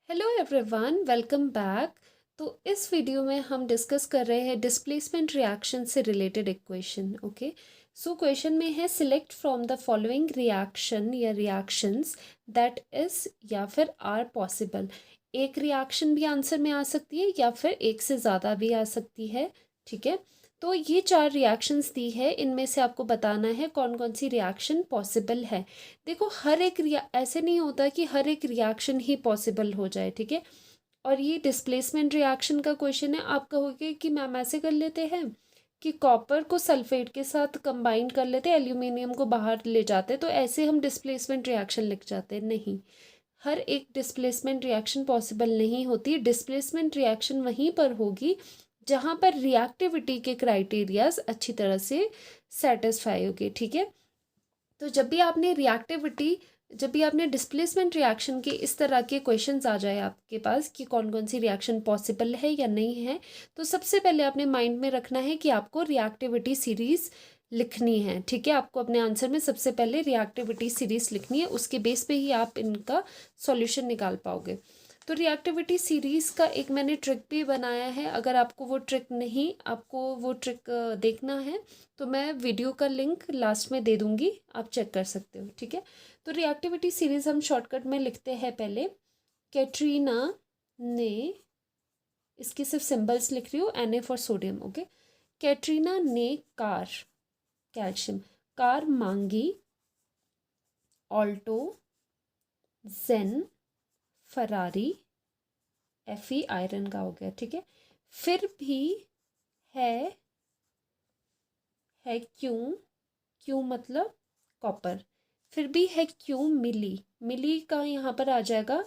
Hello everyone, welcome back. तो इस video में हम डिस्कस कर रहे हैं डिस्प्लेसमेंट रिएक्शन से related equation. Okay, so question में है select from the following reaction या रिएक्शंस दैट इज या फिर आर पॉसिबल। एक रिएक्शन भी आंसर में आ सकती है या फिर एक से ज़्यादा भी आ सकती है। ठीक है, तो ये 4 रिएक्शंस दी है, इनमें से आपको बताना है कौन कौन सी रिएक्शन पॉसिबल है। देखो, हर एक ऐसे नहीं होता कि हर एक रिएक्शन ही पॉसिबल हो जाए। ठीक है, और ये डिस्प्लेसमेंट रिएक्शन का क्वेश्चन है। आप कहोगे कि मैम ऐसे कर लेते हैं कि कॉपर को सल्फेट के साथ कंबाइन कर लेते, एल्यूमिनियम को बाहर ले जाते, तो ऐसे हम डिस्प्लेसमेंट रिएक्शन लिख जाते। नहीं, हर एक डिस्प्लेसमेंट रिएक्शन पॉसिबल नहीं होती। डिस्प्लेसमेंट रिएक्शन वहीं पर होगी जहाँ पर रिएक्टिविटी के क्राइटेरियाज अच्छी तरह से सेटिस्फाई होगी। ठीक है, तो जब भी आपने डिस्प्लेसमेंट रिएक्शन के इस तरह के क्वेश्चंस आ जाए आपके पास कि कौन कौन सी रिएक्शन पॉसिबल है या नहीं है, तो सबसे पहले आपने माइंड में रखना है कि आपको रिएक्टिविटी सीरीज लिखनी है। ठीक है, आपको अपने आंसर में सबसे पहले रिएक्टिविटी सीरीज लिखनी है, उसके बेस पे ही आप इनका सॉल्यूशन निकाल पाओगे। तो रिएक्टिविटी सीरीज़ का एक मैंने ट्रिक भी बनाया है। अगर आपको वो ट्रिक देखना है तो मैं वीडियो का लिंक लास्ट में दे दूँगी, आप चेक कर सकते हो। ठीक है, तो रिएक्टिविटी सीरीज़ हम शॉर्टकट में लिखते हैं। पहले कैटरीना ने, इसकी सिर्फ सिंबल्स लिख रही हूँ, Na for sodium. Okay, Katrina ने कार, कैल्शियम, कार मांगी, ऑल्टो, जेन, फरारी, Fe आयरन का हो गया। ठीक है, फिर भी है क्यों, क्यों मतलब कॉपर, फिर भी है क्यों मिली, मिली का यहाँ पर आ जाएगा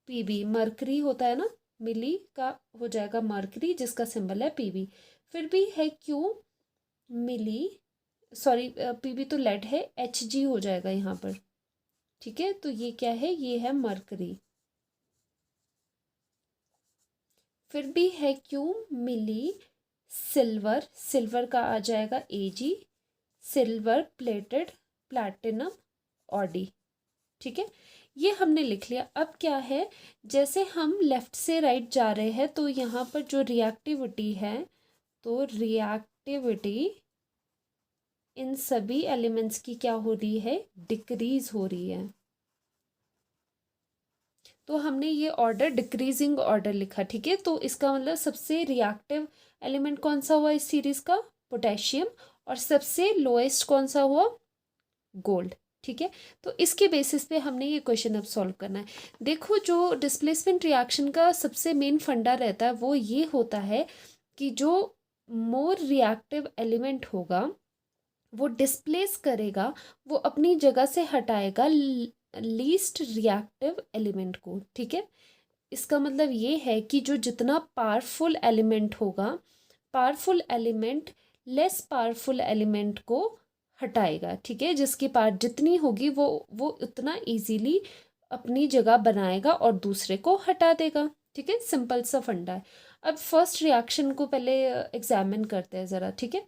Pb, मरकरी होता है ना, मिली का हो जाएगा मरकरी जिसका सिंबल है Pb। फिर भी है क्यों मिली, सॉरी Pb तो लेड है, Hg हो जाएगा यहाँ पर। ठीक है, तो ये क्या है, ये है मरकरी। फिर भी है क्यों मिली सिल्वर, सिल्वर का आ जाएगा Ag, silver plated platinum Audi. ठीक है, ये हमने लिख लिया। अब क्या है, जैसे हम लेफ्ट से राइट जा रहे हैं तो यहाँ पर जो रिएक्टिविटी है, तो रिएक्टिविटी इन सभी एलिमेंट्स की क्या हो रही है, डिक्रीज हो रही है। तो हमने ये ऑर्डर डिक्रीजिंग ऑर्डर लिखा। ठीक है, तो इसका मतलब सबसे रिएक्टिव एलिमेंट कौन सा हुआ इस सीरीज का, पोटेशियम, और सबसे लोएस्ट कौन सा हुआ, गोल्ड। ठीक है, तो इसके बेसिस पे हमने ये क्वेश्चन अब सॉल्व करना है। देखो, जो डिस्प्लेसमेंट रिएक्शन का सबसे मेन फंडा रहता है वो ये होता है कि जो मोर रिएक्टिव एलिमेंट होगा वो डिस्प्लेस करेगा, वो अपनी जगह से हटाएगा लीस्ट रिएक्टिव एलिमेंट को। ठीक है, इसका मतलब ये है कि जो जितना पावरफुल एलिमेंट होगा, powerful element less powerful element को हटाएगा। ठीक है, जिसकी पावर जितनी होगी वो उतना इजीली अपनी जगह बनाएगा और दूसरे को हटा देगा। ठीक है, सिंपल सा फंडा है। अब फर्स्ट रिएक्शन को पहले एग्जामिन करते हैं ज़रा। ठीक है,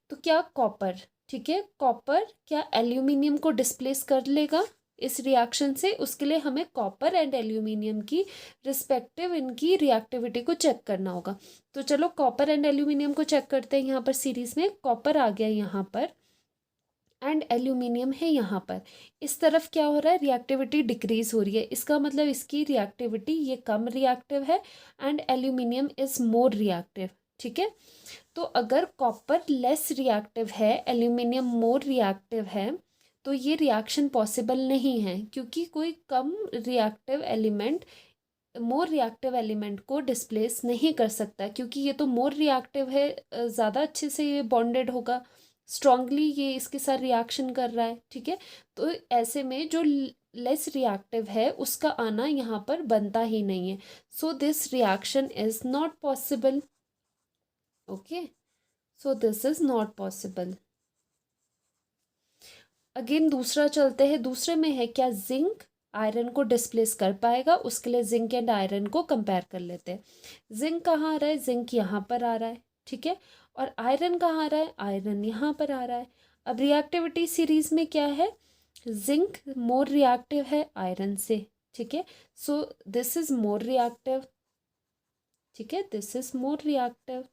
तो क्या कॉपर, ठीक है, कॉपर क्या एल्यूमिनियम को डिस्प्लेस कर लेगा इस रिएक्शन से, उसके लिए हमें कॉपर एंड एल्यूमिनियम की रिस्पेक्टिव इनकी रिएक्टिविटी को चेक करना होगा। तो चलो कॉपर एंड एल्यूमिनियम को चेक करते हैं। यहाँ पर सीरीज में कॉपर आ गया यहाँ पर एंड एल्यूमिनियम है यहाँ पर। इस तरफ क्या हो रहा है, रिएक्टिविटी डिक्रीज हो रही है, इसका मतलब इसकी रिएक्टिविटी ये कम रिएक्टिव है and aluminium is more reactive. ठीक है, तो अगर कॉपर लेस रिएक्टिव है, एल्यूमिनियम मोर रिएक्टिव है, तो ये रिएक्शन पॉसिबल नहीं है, क्योंकि कोई कम reactive element more reactive element को डिस्प्लेस नहीं कर सकता, क्योंकि ये तो मोर रिएक्टिव है, ज़्यादा अच्छे से ये बॉन्डेड होगा, स्ट्रांगली ये इसके साथ रिएक्शन कर रहा है। ठीक है, तो ऐसे में जो लेस रिएक्टिव है उसका आना यहाँ पर बनता ही नहीं है। So this reaction is not possible. Okay, so this is not possible. Again दूसरा चलते हैं, दूसरे में है क्या, जिंक आयरन को डिस्प्लेस कर पाएगा, उसके लिए जिंक एंड आयरन को कंपेयर कर लेते हैं। जिंक कहाँ आ रहा है, जिंक यहाँ पर आ रहा है। ठीक है, और आयरन कहाँ आ रहा है, आयरन यहाँ पर आ रहा है। अब रिएक्टिविटी सीरीज में क्या है, जिंक मोर रिएक्टिव है आयरन से। ठीक है। So this is more reactive, ठीक है, this is more reactive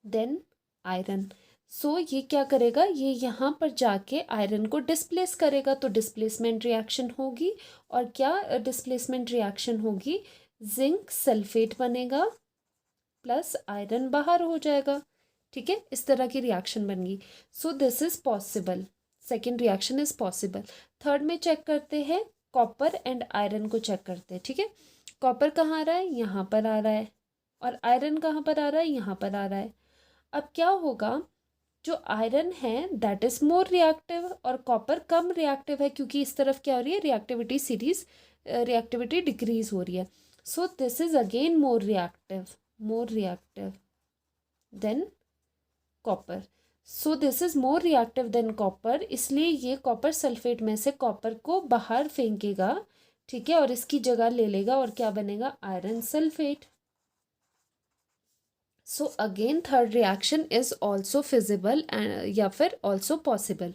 then iron. So ये क्या करेगा, ये यहाँ पर जाके आयरन को डिस्प्लेस करेगा, तो डिस्प्लेसमेंट रिएक्शन होगी। और क्या डिस्प्लेसमेंट रिएक्शन होगी, जिंक सल्फेट बनेगा प्लस आयरन बाहर हो जाएगा। ठीक है, इस तरह की रिएक्शन बन गई। सो this is possible, second reaction is possible. Third में चेक करते हैं, कॉपर एंड आयरन को चेक करते हैं। ठीक है, कॉपर कहाँ आ रहा है, यहाँ पर आ रहा है, और आयरन कहाँ पर आ रहा है, यहाँ पर आ रहा है। अब क्या होगा, जो आयरन है दैट इज मोर रिएक्टिव और कॉपर कम रिएक्टिव है, क्योंकि इस तरफ क्या हो रही है, रिएक्टिविटी सीरीज, रिएक्टिविटी डिक्रीज हो रही है। So this is again more reactive than copper. So this is more reactive than copper, इसलिए ये कॉपर सल्फेट में से कॉपर को बाहर फेंकेगा। ठीक है, और इसकी जगह ले लेगा, और क्या बनेगा, iron sulphate. So again third reaction is also feasible या फिर ऑल्सो पॉसिबल।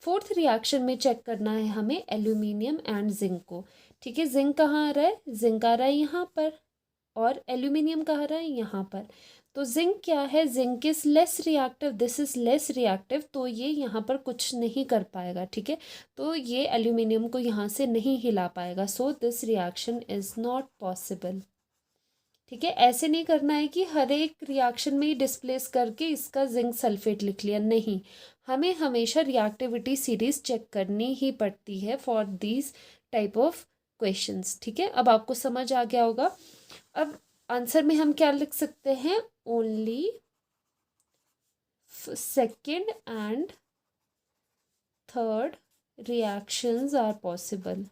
फोर्थ रिएक्शन में चेक करना है हमें एल्यूमिनियम एंड जिंक को। ठीक है, जिंक कहाँ आ रहा है, जिंक आ रहा है यहाँ पर, और एल्यूमिनियम कहाँ आ रहा है, यहाँ पर। तो जिंक क्या है, zinc is less reactive, this is less reactive, तो ये यहाँ पर कुछ नहीं कर पाएगा। ठीक है, तो ये एल्यूमिनियम को यहाँ से नहीं हिला पाएगा। So this reaction is not possible. ठीक है, ऐसे नहीं करना है कि हर एक रिएक्शन में ही डिस्प्लेस करके इसका जिंक सल्फेट लिख लिया, नहीं, हमें हमेशा रिएक्टिविटी सीरीज चेक करनी ही पड़ती है for these type of questions. ठीक है, अब आपको समझ आ गया होगा। अब आंसर में हम क्या लिख सकते हैं, only second and third reactions are possible,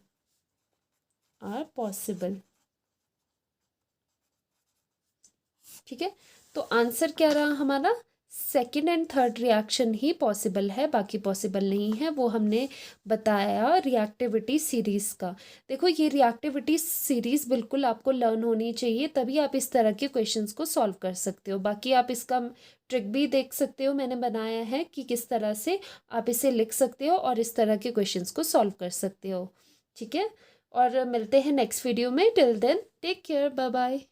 ठीक है, तो आंसर क्या रहा हमारा, सेकेंड एंड थर्ड रिएक्शन ही पॉसिबल है, बाकी पॉसिबल नहीं है। वो हमने बताया रिएक्टिविटी सीरीज का। देखो, ये रिएक्टिविटी सीरीज बिल्कुल आपको लर्न होनी चाहिए, तभी आप इस तरह के क्वेश्चंस को सॉल्व कर सकते हो। बाकी आप इसका ट्रिक भी देख सकते हो, मैंने बनाया है कि किस तरह से आप इसे लिख सकते हो और इस तरह के क्वेश्चंस को सॉल्व कर सकते हो। ठीक है, और मिलते हैं नेक्स्ट वीडियो में। Till then take care, bye bye.